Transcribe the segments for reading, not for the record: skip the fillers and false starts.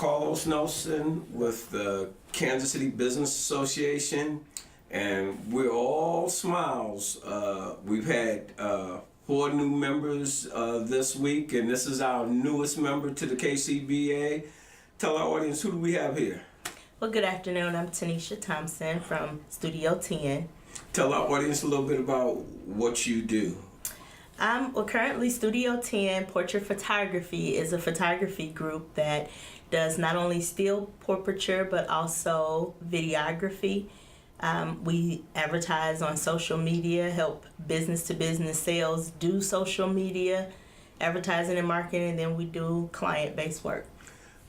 Carlos Nelson with the Kansas City Business Association, and we're all smiles. We've had 4 new members this week, and this is our newest member to the KCBA. Tell our audience, who do we have here? Well, good afternoon. I'm Tenesha Thompson from Studio 10. Tell our audience a little bit about what you do. Currently Studio 10 Portrait Photography is a photography group that does not only still portraiture but also videography. We advertise on social media, help business-to-business sales do social media, advertising and marketing, and then we do client-based work.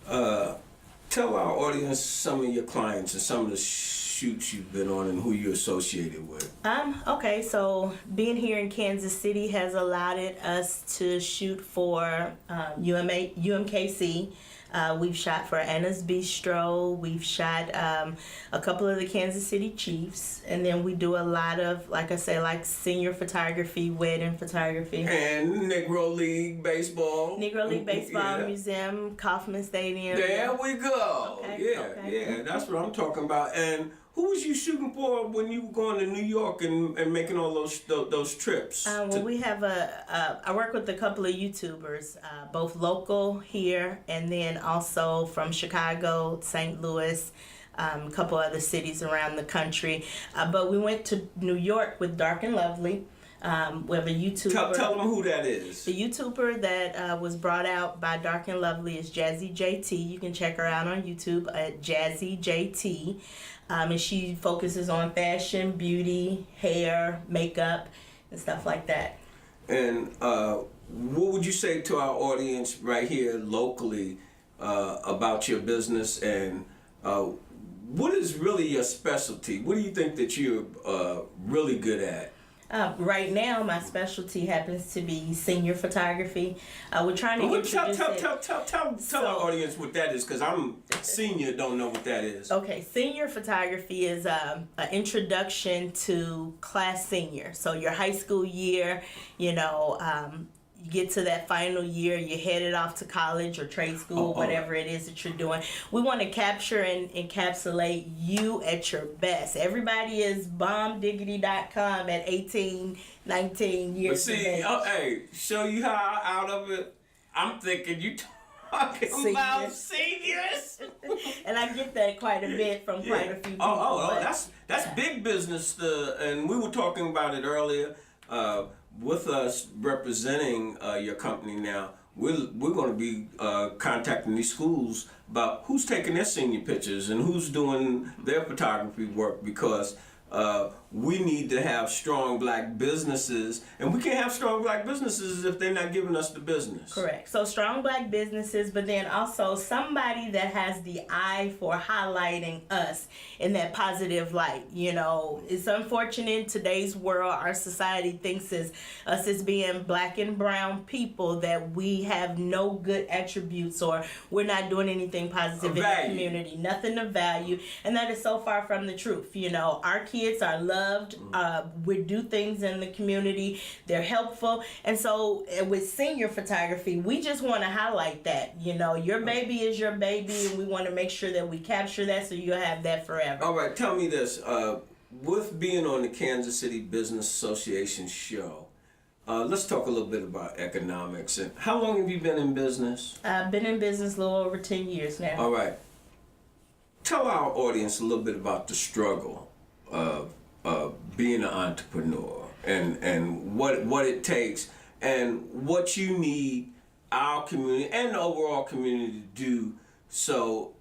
Tell our audience some of your clients and some of the shoots you've been on and who you're associated with. Okay, so being here in Kansas City has allowed us to shoot for UMKC. We've shot for Anna's Bistro. We've shot a couple of the Kansas City Chiefs. And then we do a lot of, like I say, like senior photography, wedding photography. And Negro League Baseball. Negro League Baseball Yeah. Museum, Kauffman Stadium. There we go. Okay, Yeah, okay. yeah, that's what I'm talking about. And who was you shooting for when you were going to New York and making all those trips? Well, we have I work with a couple of YouTubers, both local here and then also from Chicago, St. Louis, a couple other cities around the country. But we went to New York with Dark and Lovely. We have a YouTuber. Tell them who that is. The YouTuber that was brought out by Dark and Lovely is Jazzy JT. You can check her out on YouTube at Jazzy JT. And she focuses on fashion, beauty, hair, makeup, and stuff like that. And what would you say to our audience right here locally about your business, and what is really your specialty? What do you think that you're really good at? Right now, my specialty happens to be senior photography. We're trying to introduce Tell our audience what that is, because I'm senior, don't know what that is. Okay, senior photography is an introduction to class senior. So your high school year, you get to that final year, you're headed off to college or trade school, whatever it is that you're doing. We want to capture and encapsulate you at your best. Everybody is bombdiggity.com at 18, 19 years of age. Hey, show you how out of it. I'm thinking you talking about seniors. And I get that quite a bit from quite a few people. That's big business. And we were talking about it earlier. With us representing your company now, we're going to be contacting these schools about who's taking their senior pictures and who's doing their photography work, because we need to have strong black businesses, and we can't have strong black businesses if they're not giving us the business. Correct. So strong black businesses, but then also somebody that has the eye for highlighting us in that positive light. It's unfortunate in today's world, our society thinks us as being black and brown people that we have no good attributes, or we're not doing anything positive in the community, nothing of value, and that is so far from the truth. Our kids are loved. We do things in the community. They're helpful. And so with senior photography, we just want to highlight that. Your baby is your baby, and we want to make sure that we capture that so you'll have that forever. All right, tell me this. With being on the Kansas City Business Association show, let's talk a little bit about economics. And how long have you been in business? I've been in business a little over 10 years now. All right. Tell our audience a little bit about the struggle of being an entrepreneur, and what it takes and what you need our community and the overall community to do so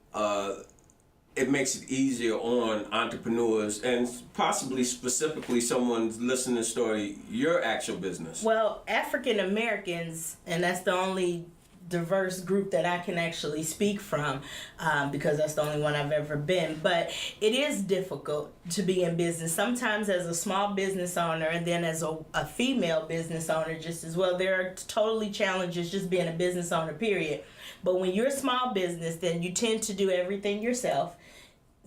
it makes it easier on entrepreneurs and possibly specifically someone's listening to story, your actual business. Well, African Americans, and that's the only diverse group that I can actually speak from, because that's the only one I've ever been. But it is difficult to be in business. Sometimes as a small business owner, and then as a female business owner just as well, there are totally challenges just being a business owner, period. But when you're a small business, then you tend to do everything yourself.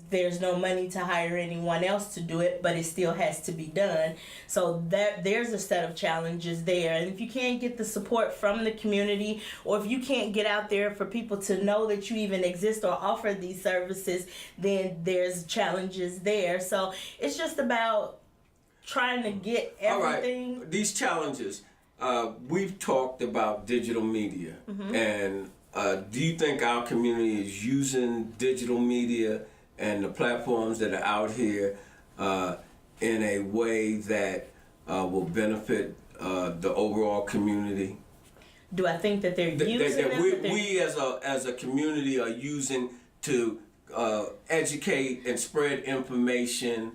there's no money to hire anyone else to do it, but it still has to be done. So there's a set of challenges there. And if you can't get the support from the community, or if you can't get out there for people to know that you even exist or offer these services, then there's challenges there. So it's just about trying to get everything. All right. These challenges, we've talked about digital media. And do you think our community is using digital media and the platforms that are out here in a way that will benefit the overall community? Do I think that they're using them? We as a community are using to educate and spread information,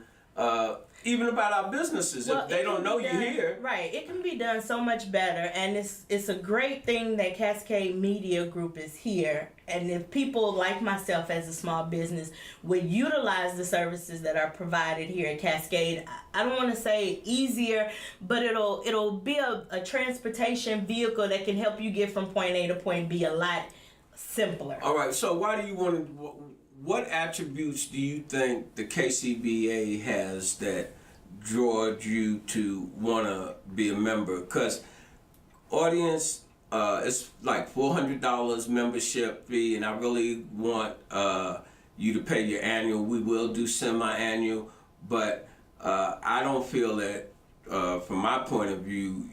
even about our businesses. Well, if they don't know you're here. Right. It can be done so much better, and it's a great thing that Cascade Media Group is here. And if people like myself as a small business would utilize the services that are provided here at Cascade, I don't want to say easier, but it'll be a transportation vehicle that can help you get from point A to point B a lot simpler. All right. So why do you want to? What attributes do you think the KCBA has that drawed you to want to be a member? Because audience, it's like $400 membership fee, and I really want you to pay your annual. We will do semi-annual, but I don't feel that, from my point of view,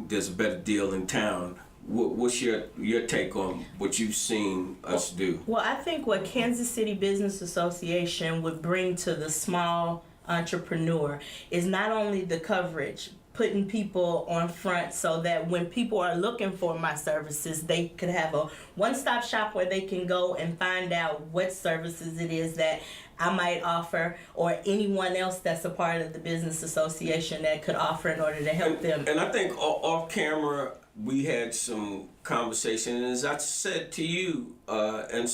there's a better deal in town. What's your take on what you've seen us do? Well, I think what Kansas City Business Association would bring to the small entrepreneur is not only the coverage, putting people on front so that when people are looking for my services, they could have a one-stop shop where they can go and find out what services it is that I might offer, or anyone else that's a part of the business association that could offer in order to help them. And I think off camera, we had some conversation, and as I said to you and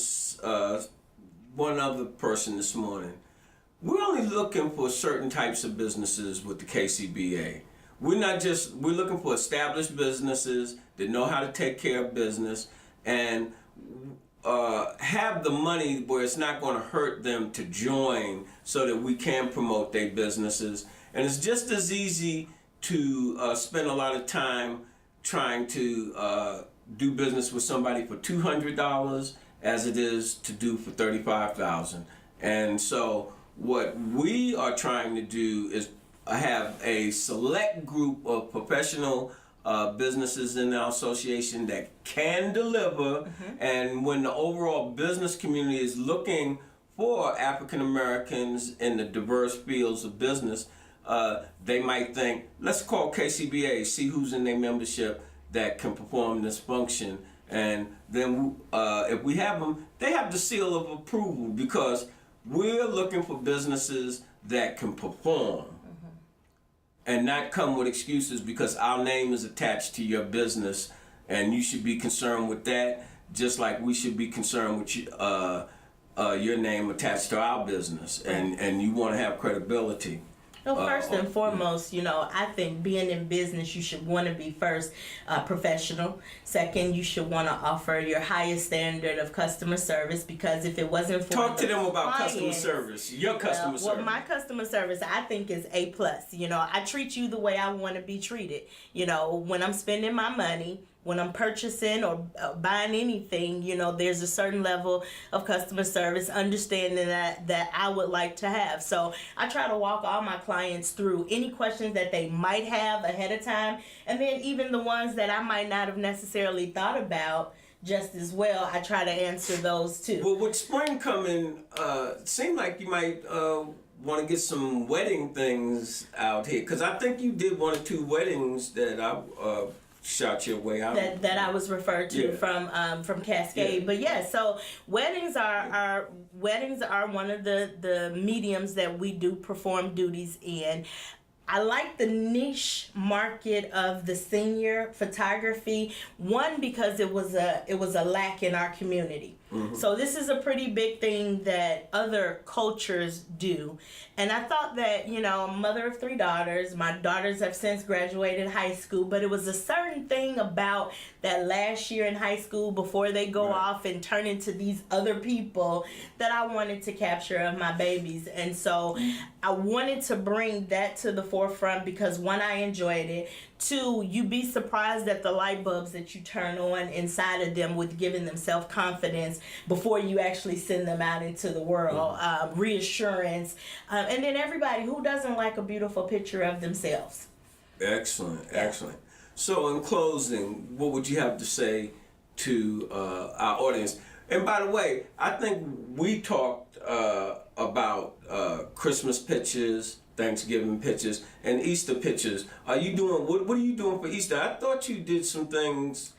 one other person this morning, we're only looking for certain types of businesses with the KCBA. We're looking for established businesses that know how to take care of business and have the money where it's not going to hurt them to join, so that we can promote their businesses. And it's just as easy to spend a lot of time trying to do business with somebody for $200 as it is to do for $35,000. And so what we are trying to do is have a select group of professional businesses in our association that can deliver. And when the overall business community is looking for African Americans in the diverse fields of business, they might think, let's call KCBA, see who's in their membership that can perform this function. And then if we have them, they have the seal of approval, because we're looking for businesses that can perform and not come with excuses because our name is attached to your business, and you should be concerned with that, just like we should be concerned with your name attached to our business, and you want to have credibility. Well, first and foremost, I think being in business, you should want to be first professional. Second, you should want to offer your highest standard of customer service, because if it wasn't for Talk to them about customer service. Your customer service. Well, my customer service, I think, is A+. I treat you the way I want to be treated. When I'm spending my money, when I'm purchasing or buying anything, there's a certain level of customer service, understanding that I would like to have. So I try to walk all my clients through any questions that they might have ahead of time, and then even the ones that I might not have necessarily thought about just as well, I try to answer those too. Well, with spring coming, it seemed like you might want to get some wedding things out here, because I think you did 1 or 2 weddings that I shot your way out. That I was referred to from Cascade. Yeah. But so weddings are one of the mediums that we do perform duties in. I like the niche market of the senior photography. One, because it was a lack in our community. So this is a pretty big thing that other cultures do. And I thought that, you know, I'm a mother of 3 daughters. My daughters have since graduated high school, but it was a certain thing about that last year in high school before they go off and turn into these other people that I wanted to capture of my babies. And so I wanted to bring that to the forefront because, one, I enjoyed it. 2, you'd be surprised at the light bulbs that you turn on inside of them with giving them self-confidence before you actually send them out into the world. Reassurance. And then everybody, who doesn't like a beautiful picture of themselves? Excellent, excellent. So in closing, what would you have to say to our audience? And by the way, I think we talked about Christmas pictures, Thanksgiving pictures, and Easter pictures. Are you doing, what are you doing for Easter? I thought you did some things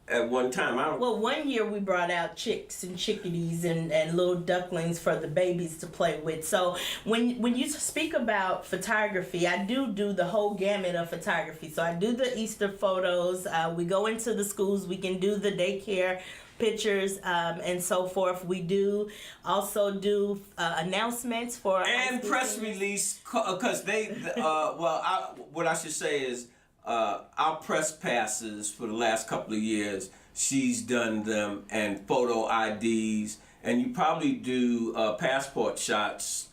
at one time. Well, one year we brought out chicks and chickadees and little ducklings for the babies to play with. So when you speak about photography, I do the whole gamut of photography. So I do the Easter photos. We go into the schools. We can do the daycare pictures and so forth. We do also do announcements for and press release, because they what I should say is our press passes for the last couple of years, she's done them, and photo IDs, and you probably do passport shots.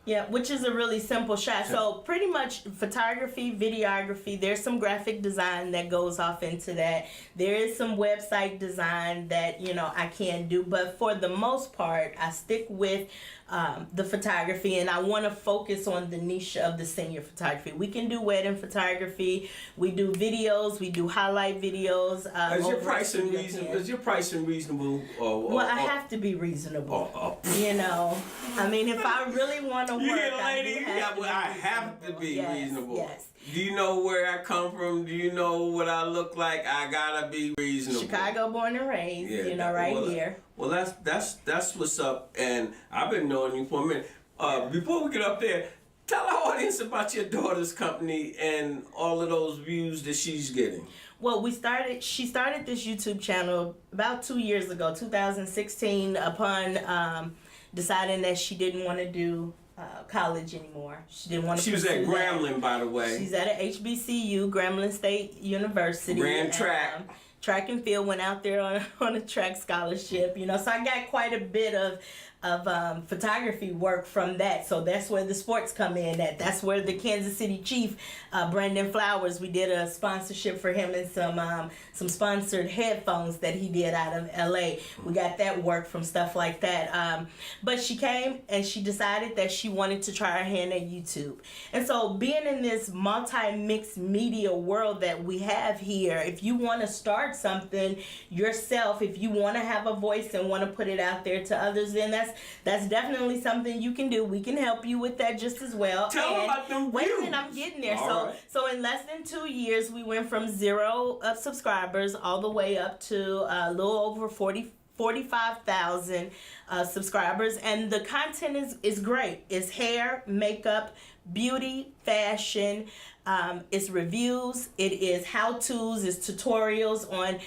Yeah, which is a really simple shot. So pretty much photography, videography, there's some graphic design that goes off into that. There is some website design that, you know, I can do. But for the most part, I stick with the photography, and I want to focus on the niche of the senior photography. We can do wedding photography. We do videos. We do highlight videos. Is your pricing reasonable? Is your pricing reasonable? Well, I have to be reasonable. You know, I mean, if I really want to work, lady, I have to be reasonable. Yes. Do you know where I come from? Do you know what I look like? I gotta be reasonable. Chicago born and raised, you know, here. Well, that's what's up, and I've been knowing you for a minute. Before we get up there, tell our audience about your daughter's company and all of those views that she's getting. Well, she started this YouTube channel about 2 years ago, 2016, upon deciding that she didn't want to do college anymore. She didn't want to. She was at Grambling, by the way. She's at a HBCU, Grambling State University. Ran track. Track and field, went out there on a track scholarship, you know. So I got quite a bit of photography work from that. So that's where the sports come in at. That's where the Kansas City Chief, Brandon Flowers, we did a sponsorship for him and some sponsored headphones that he did out of LA. We got that work from stuff like that. But she came and she decided that she wanted to try her hand at YouTube. And so being in this multi-mixed media world that we have here, if you want to start something yourself, if you want to have a voice and want to put it out there to others, then that's definitely something you can do. We can help you with that just as well. Tell them about them wait views. a minute, I'm getting there. All So in less than 2 years, we went from 0 subscribers all the way up to a little over 45,000 subscribers, and the content is great. It's hair, makeup, beauty, fashion. It's reviews. It is how-tos. It's tutorials on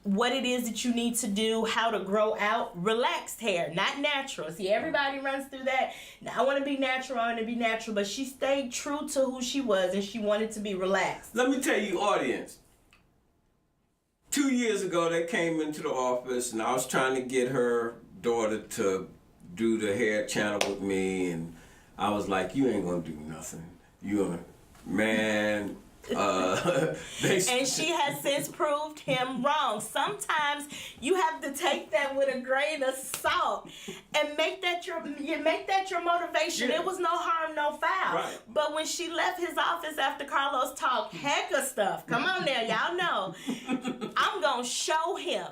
what it is that you need to do, how to grow out relaxed hair, not natural. See, everybody runs through that. Now, I want to be natural, but she stayed true to who she was, and she wanted to be relaxed. Let me tell you, audience, 2 years ago, they came into the office, and I was trying to get her daughter to do the hair channel with me, and I was like, you ain't gonna do nothing. Man, and she has since proved him wrong. Sometimes you have to take that with a grain of salt and make that your motivation. Yeah. It was no harm, no foul. Right. But when she left his office after Carlos talked heck of stuff, come on now, y'all know, I'm gonna show him.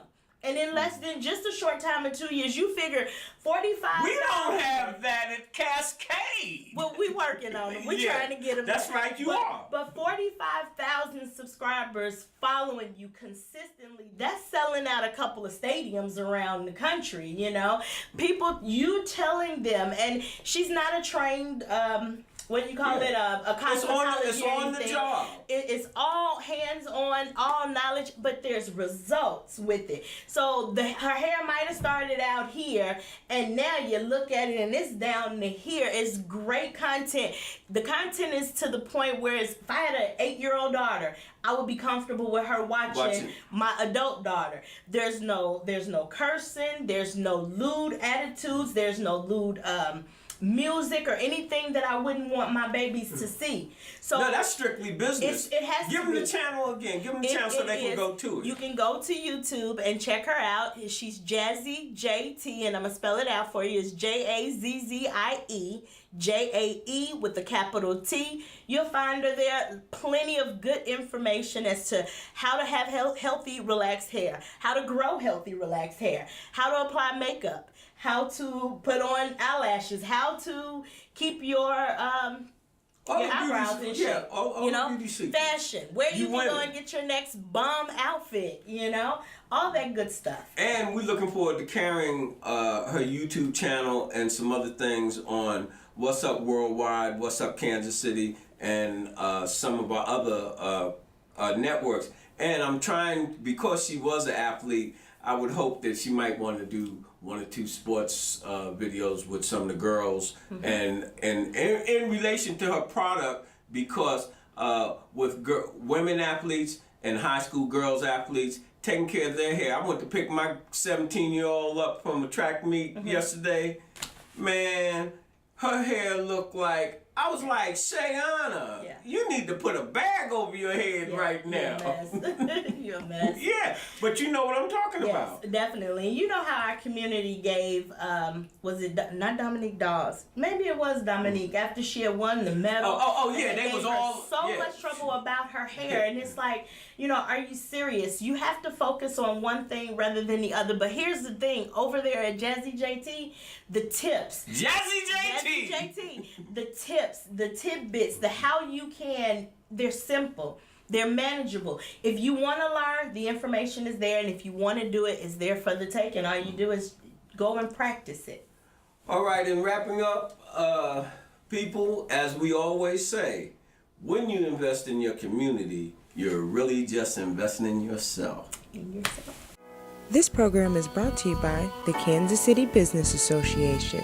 And in less than just a short time in 2 years, you figure 45. We don't have that at Cascade. Well, we working on it. We're trying to get them. That's right, you are. But 45,000 subscribers following you consistently, that's selling out a couple of stadiums around the country, you know. People, you telling them, and she's not a trained what do you call it, a cosmetology. It's on the job. It's all hands-on, all knowledge, but there's results with it. So her hair might have started out here, and now you look at it and it's down to here. It's great content. The content is to the point where if I had an 8-year-old daughter, I would be comfortable with her watching my adult daughter. There's no cursing, there's no lewd attitudes, there's no lewd music or anything that I wouldn't want my babies to see. So no, that's strictly business. It has Give to them be. the channel again. Give them the channel so they can go to it. You can go to YouTube and check her out. She's Jazzy JT, and I'm gonna spell it out for you. It's JAZZIE JAE with the capital T. You'll find her there. Plenty of good information as to how to have healthy, relaxed hair, how to grow healthy, relaxed hair, how to apply makeup, how to put on eyelashes, how to keep your eyebrows in shape. Fashion, where you can go and get your next bomb outfit, all that good stuff. And we're looking forward to carrying her YouTube channel and some other things on What's Up Worldwide, What's Up Kansas City, and some of our other networks. And I'm trying, because she was an athlete, I would hope that she might want to do 1 or 2 sports videos with some of the girls, and in relation to her product, because with women athletes and high school girls athletes taking care of their hair. I went to pick my 17-year-old up from a track meet yesterday. Man, her hair looked like, I was like, Shayana, you need to put a bag over your head right now. You're a mess. Yeah, but you know what I'm talking about. Yes, definitely. You know how our community gave, was it not Dominique Dawes? Maybe it was Dominique, after she had won the medal. Yeah, they was all so much trouble about her hair, and it's like, are you serious? You have to focus on one thing rather than the other. But here's the thing, over there at Jazzy JT, the tips. Jazzy JT! Jazzy JT, the tips, the tidbits, the how you can, they're simple. They're manageable. If you want to learn, the information is there, and if you want to do it, it's there for the taking. All you do is go and practice it. All right, and wrapping up, people, as we always say, when you invest in your community, you're really just investing in yourself. This program is brought to you by the Kansas City Business Association.